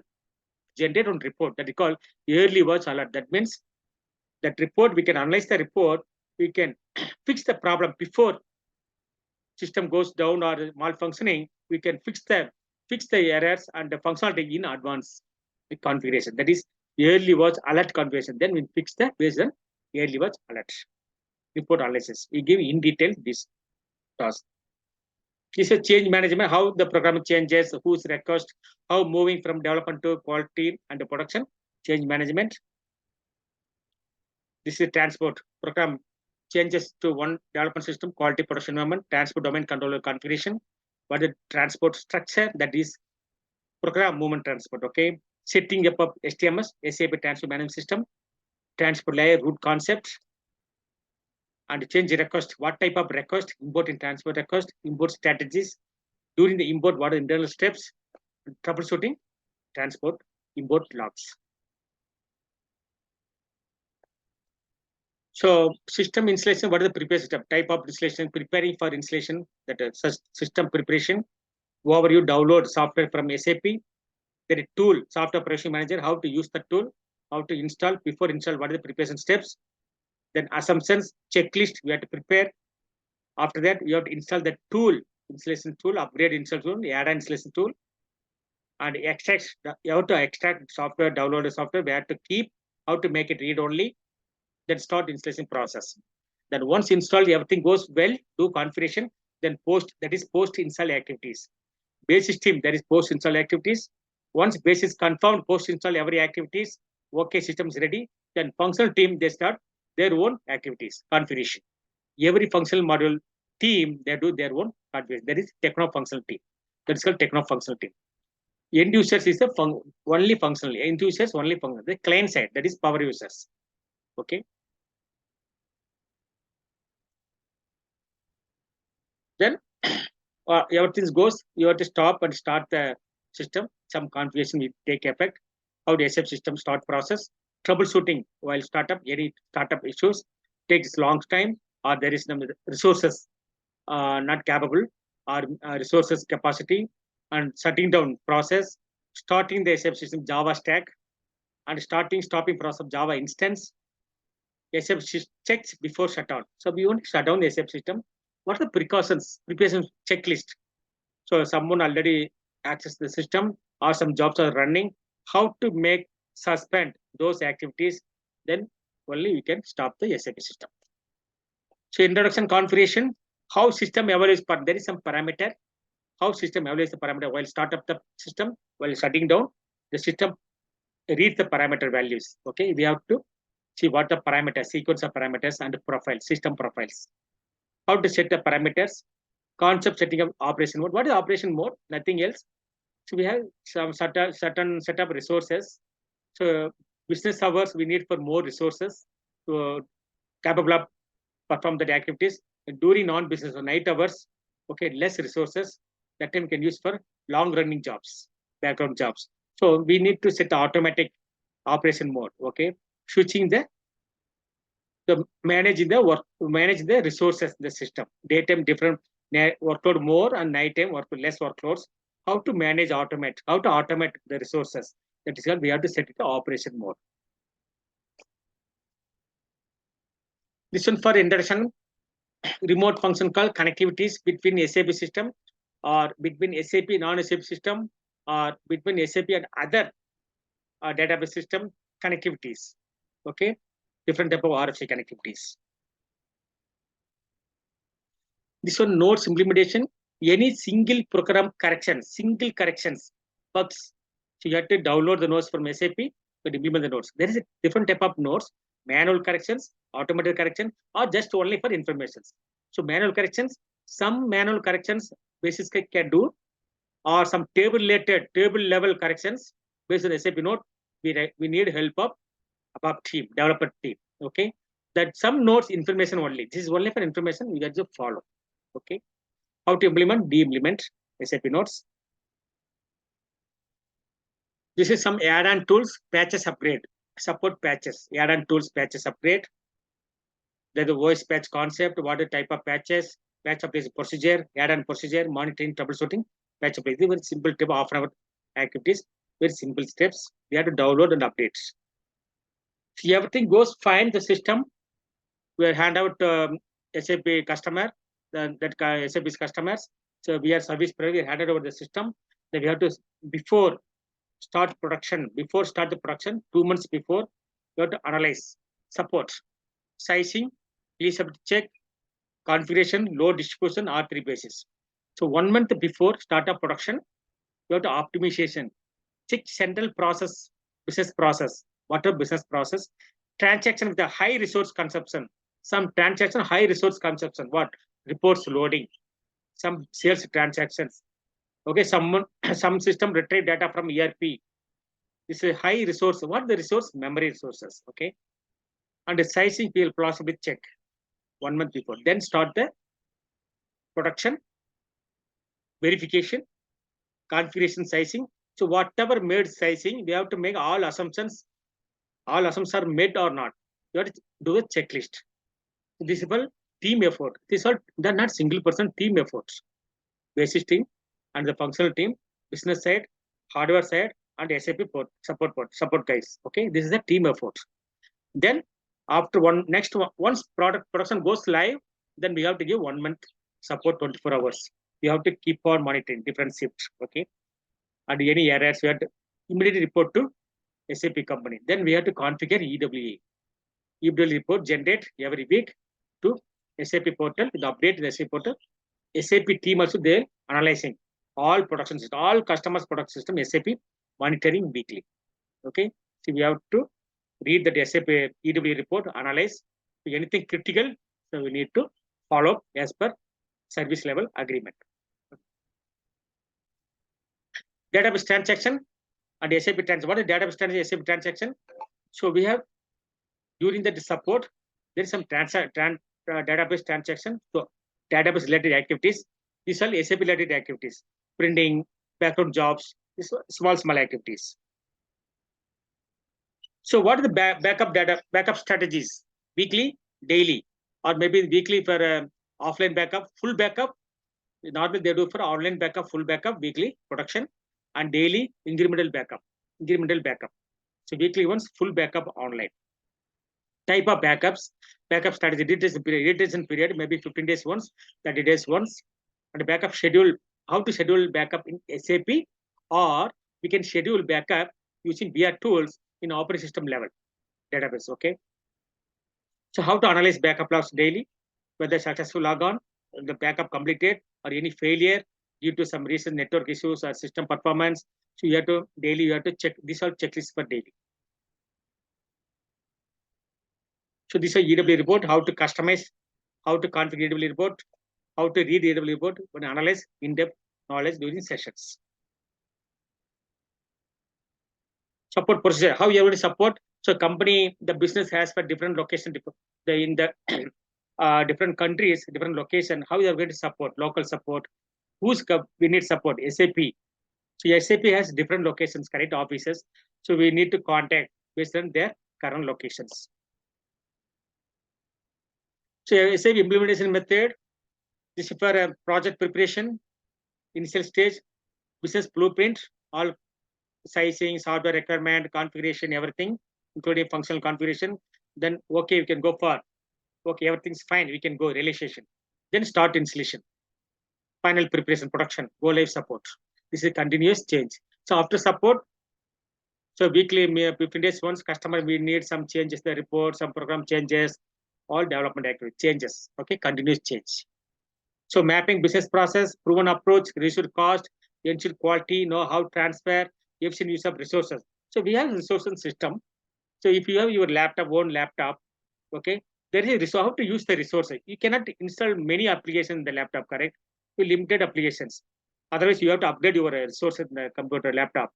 Generate on report that we call early watch alert. That means that report, we can analyze the report, we can fix the problem before system goes down or malfunctioning, we can fix the errors and the functionality in advance configuration. That is early watch alert configuration. Then we fix the based on early watch alert. Report analysis. We give in detail this task. This is change management, how the program changes, whose request, how moving from development to quality and the production, change management. This is transport program changes to one development system, quality production environment, transport domain controller configuration. What is the transport structure? That is program movement transport. Okay, setting up of STMS, SAP transport management system, transport layer root concept, and change request. What type of request? Import and transport request, import strategies. During the import, what are internal steps? Troubleshooting, transport, import logs. So system installation, what is the prepare system? Type of installation, preparing for installation, that system preparation. Overview, download software from SAP. There is tool, software operation manager, how to use the tool, how to install, before install, what are the preparation steps. Then assumptions, checklist, we have to prepare. After that, you have to install the tool, installation tool, upgrade install tool, add an installation tool. And extract, you have to extract software, download the software, we have to keep, how to make it read only. Then start installation process. Then once installed, everything goes well, do configuration, then post, that is post install activities. Basis team, that is post install activities. Once basis confirmed, post install every activities, okay, system is ready. Then functional team, they start their own activities, configuration. Every functional module team, they do their own configuration. That is techno-functional team. That is called techno-functional team. End users is the only functional. End users only functional. The client side, that is power users. Okay. Then everything goes, you have to stop and start the system. Some configuration will take effect. How the SAP system start process. Troubleshooting while startup, any startup issues takes long time, or there is no resources not capable, or resources capacity, and shutting down process, starting the SAP system Java stack, and stopping process of Java instance. SAP checks before shutdown. So we want to shut down the SAP system. What are the precautions? Preparation checklist. So someone already accessed the system, or some jobs are running. How to make suspend those activities? Then only we can stop the SAP system. So introduction configuration. How system evaluates? There is some parameter. How system evaluates the parameter while start up the system, while shutting down the system. read the parameter values. Okay, we have to see what the parameters, sequence of parameters and profiles, system profiles. How to set the parameters, concept setting of operation mode. What is operation mode? Nothing else. So we have some certain set of resources. So business hours we need for more resources to capable of perform the activities. During non-business or night hours, okay, less resources that time can use for long running jobs, background jobs. So we need to set the automatic operation mode. Okay, switching the managing the work, manage the resources in the system. Daytime different workload more and nighttime work less workloads. How to manage automate? How to automate the resources? That is called we have to set it to operation mode. This one for introduction. Remote function called connectivities between SAP system or between SAP non-SAP system or between SAP and other database system connectivities. Okay, different type of RFC connectivities. This one nodes implementation. Any single program corrections, single corrections, bugs. So you have to download the nodes from SAP to implement the nodes. There is a different type of nodes: manual corrections, automated correction, or just only for information. So manual corrections, some manual corrections basis can do, or some table level corrections based on SAP node. We need help of above team, developer team. Okay, that some nodes information only. This is only for information. We have to follow. Okay, how to implement, de-implement SAP nodes. This is some add-on tools, patches upgrade, support patches, add-on tools, patches upgrade. There's the voice patch concept, what the type of patches, patch upgrade procedure, add-on procedure, monitoring, troubleshooting, patch upgrade. Very simple type of half-an-hour activities, very simple steps. We have to download and update. If everything goes fine, the system will hand out SAP customer, that SAP's customers. So we are service provider, we handed over the system. Then we have to, before start the production, 2 months before, you have to analyze, support, sizing, please have to check, configuration, load distribution, R3 basis. So 1 month before start of production, you have to optimization, check central process, business process, whatever business process, transaction with a high resource consumption, some transaction, high resource consumption, what? Reports loading, some sales transactions. Okay, some system retrieve data from ERP. This is a high resource. What the resource? Memory resources. Okay, and the sizing we will possibly check 1 month before. Then start the production, verification, configuration, sizing. So whatever made sizing, we have to make all assumptions. All assumptions are met or not. You have to do a checklist. This is called team effort. These are they're not single person team efforts. Basis team and the functional team, business side, hardware side, and SAP support guys. Okay, this is a team effort. Then after once production goes live, then we have to give 1 month support 24 hours. We have to keep on monitoring different shifts. Okay, and any errors we have to immediately report to SAP company. Then we have to configure EWA. EWA report generate every week to SAP portal, the update the SAP portal. SAP team also there analyzing all production system, all customers product system, SAP monitoring weekly. Okay, so we have to read the SAP EWA report, analyze anything critical. So we need to follow as per service level agreement. Database transaction and SAP transaction. What is database transaction? SAP transaction. So we have during the support there is some database transaction. So database related activities. These are SAP related activities. Printing, background jobs, small activities. So what are the backup strategies? Weekly, daily, or maybe weekly for offline backup, full backup. Normally they do for online backup, full backup, weekly production, and daily incremental backup. So weekly ones, full backup online. Type of backups, backup strategy, retention period, maybe 15 days once, 30 days once, and backup schedule. How to schedule backup in SAP, or we can schedule backup using VR tools in operating system level database. Okay. So how to analyze backup logs daily, whether successful logon, the backup completed, or any failure due to some recent network issues or system performance. So you have to daily, you have to check these are checklists for daily. So this is a EW report, how to customize, how to configure EW report, how to read EW report, and analyze in-depth knowledge during sessions. Support procedure, how you are going to support. So company, the business has for different location, in the different countries, different location, how you are going to support, local support, we need support, SAP. So SAP has different locations, correct offices. So we need to contact based on their current locations. So SAP implementation method, this is for a project preparation, initial stage, business blueprint, all sizing, software requirement, configuration, everything, including functional configuration. Then, okay, we can go for, okay, everything's fine, we can go realization. Then start installation, final preparation, production, go live support. This is continuous change. So after support, so weekly, 15 days once, customer, we need some changes, the report, some program changes, all development activity changes. Okay, continuous change. So mapping business process, proven approach, reduced cost, ensure quality, know how transfer, efficient use of resources. So we have resources system. So if you have your own laptop, okay, there is a resource, how to use the resources. You cannot install many applications in the laptop, correct? You limited applications. Otherwise, you have to upgrade your resources in the computer laptop.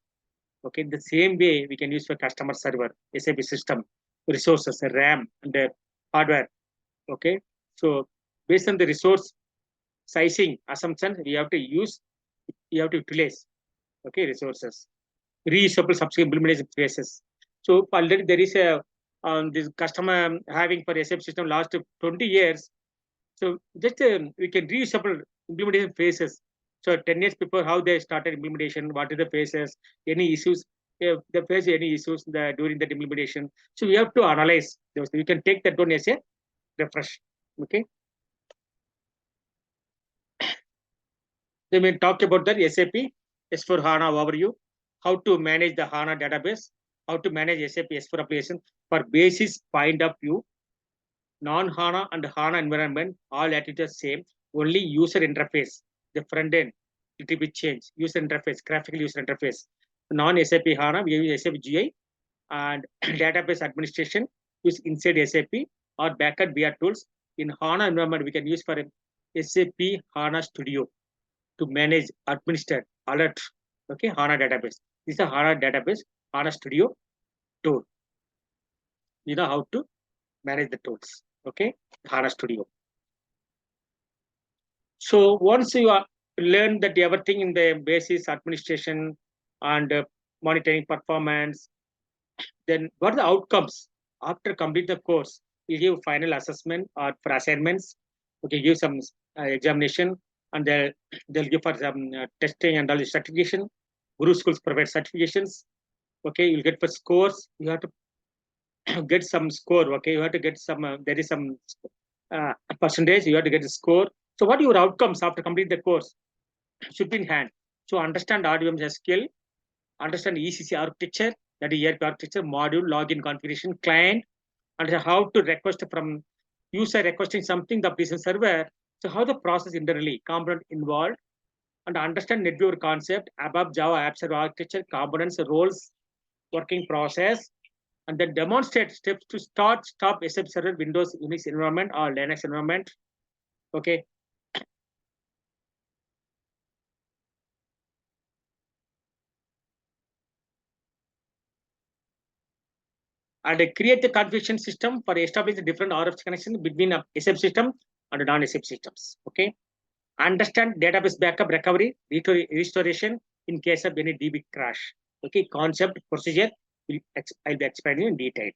Okay, the same way we can use for customer server, SAP system, resources, RAM, and the hardware. Okay, so based on the resource sizing assumption, we have to utilize, okay, resources. Reusable subsequent implementation phases. So already there is a this customer having for SAP system last 20 years. So just we can reusable implementation phases. So 10 years before how they started implementation, what are the phases, any issues, if they face any issues during that implementation. So we have to analyze those. You can take that one as a refresh. Okay. Then we talk about the SAP S/4HANA overview, how to manage the HANA database, how to manage SAP S/4 application for basis point of view. Non-HANA and HANA environment, all attitudes same, only user interface, the front end, little bit change, user interface, graphical user interface. Non-SAP HANA, we use SAP GI, and database administration use inside SAP or backend VR tools. In HANA environment, we can use for SAP HANA Studio to manage, administer, alert, okay, HANA database. This is a HANA database, HANA Studio tool. You know how to manage the tools, okay, HANA Studio. So once you learn that everything in the basis administration and monitoring performance, then what are the outcomes after complete the course? You give final assessment or for assignments. Okay, give some examination, and they'll give for some testing and all the certification. GuruSchools provide certifications. Okay, you'll get for scores. You have to get some score. Okay, you have to get some. There is some percentage. You have to get a score. So, what are your outcomes after completing the course? Should be in hand. So, understand RDM's skill, understand ECC architecture, that is ERP architecture, module, login configuration, client, and how to request from user requesting something, the business server. So, how the process internally, component involved, and understand NetWeaver concept, above Java app server architecture, components, roles, working process, and then demonstrate steps to start, stop SAP server, Windows, Unix environment, or Linux environment. Okay. And create the configuration system for establishing the different RF connections between a SAP system and non-SAP systems. Okay. Understand database backup recovery, restoration in case of any DB crash. Okay. Concept, procedure, I'll be explaining in detail.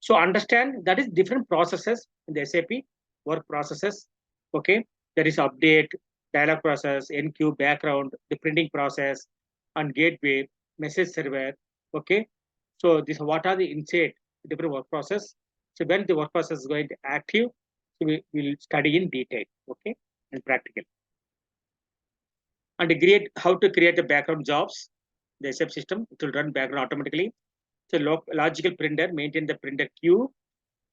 So understand that is different processes in the SAP work processes. Okay. There is update, dialog process, NQ, background, the printing process, and gateway, message server. Okay. So this what are the inside different work process. So when the work process is going to active, so we will study in detail, okay, and practical. And create how to create the background jobs, the SAP system, it will run background automatically. So logical printer, maintain the printer queue,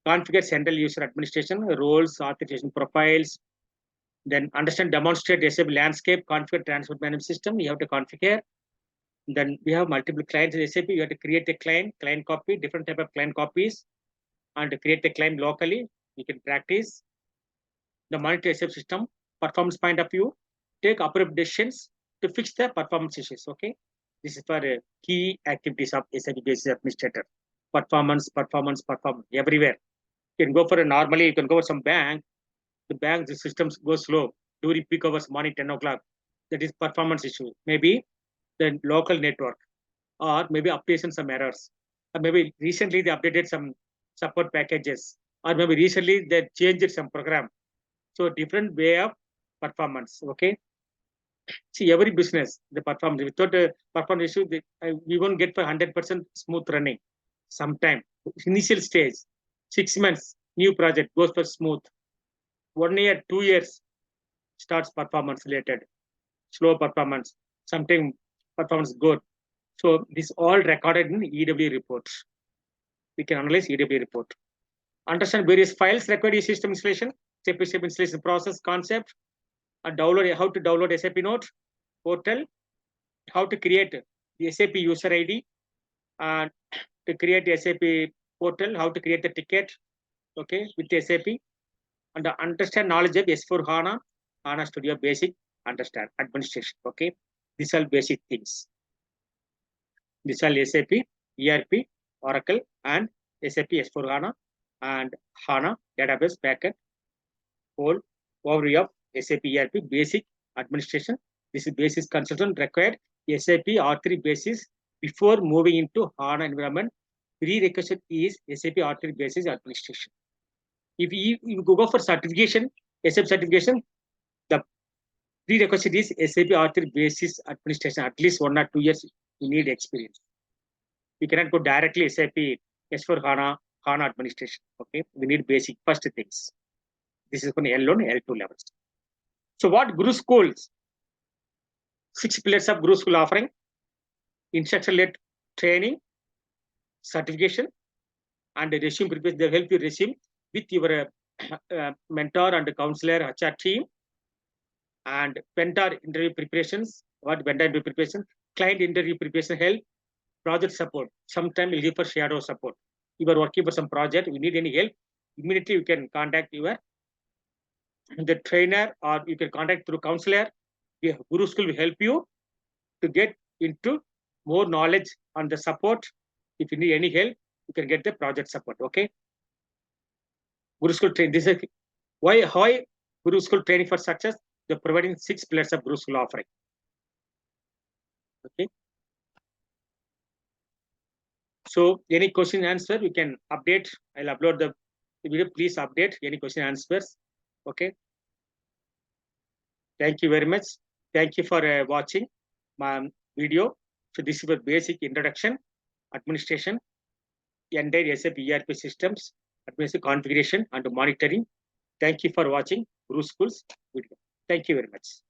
configure central user administration, roles, authorization profiles, then understand, demonstrate SAP landscape, configure transport management system, you have to configure. Then we have multiple clients in SAP. You have to create a client copy, different type of client copies, and to create a client locally. You can practice the monitor SAP system performance point of view, take appropriate decisions to fix the performance issues. Okay, this is for key activities of SAP Basis Administrator. Performance everywhere. You can go for a normally. You can go for some bank. The systems go slow during peak hours, morning 10 o'clock. That is performance issue. Maybe the local network, or maybe updating some errors, or maybe recently they updated some support packages, or maybe recently they changed some program. So different way of performance. Okay. See, every business the performance without a performance issue, we won't get for 100% smooth running. Sometime initial stage, 6 months new project goes for smooth. 1 year, 2 years starts performance related, slow performance. Sometimes performance good. So this all recorded in EW reports. We can analyze EW report. Understand various files required in system installation, step installation process, concept, and download how to download SAP Note portal, how to create the SAP user ID, and to create the SAP portal, how to create the ticket, okay, with SAP, and understand knowledge of S4 HANA Studio basic, understand administration. Okay, these are basic things. These are SAP, ERP, Oracle, and SAP S4 HANA and HANA database backend. Whole overview of SAP ERP basic administration. This is basis consultant required SAP R3 basis before moving into HANA environment. Prerequisite is SAP R3 basis administration. If you go for certification, SAP certification, the prerequisite is SAP R3 basis administration. At least 1 or 2 years you need experience. You cannot go directly SAP S4 HANA administration. Okay, we need basic first things. This is for L1, L2 levels. So what GuruSchools? 6 pillars of GuruSchool offering: instruction-led training, certification, and resume preparation. They help you resume with your mentor and counselor HR team, and vendor interview preparations. What vendor interview preparation? Client interview preparation help, project support. Sometimes we'll give for shadow support. You are working for some project, you need any help, immediately you can contact the trainer, or you can contact through counselor. GuruSchool will help you to get into more knowledge on the support. If you need any help, you can get the project support. Okay. GuruSchool training. This is why GuruSchool training for success. They're providing 6 pillars of GuruSchool offering. Okay. So any question answer, we can update. I'll upload the video. Please update any question answers. Okay. Thank you very much. Thank you for watching my video. So this is a basic introduction, administration, entire SAP ERP systems, administration configuration and monitoring. Thank you for watching GuruSchools video. Thank you very much.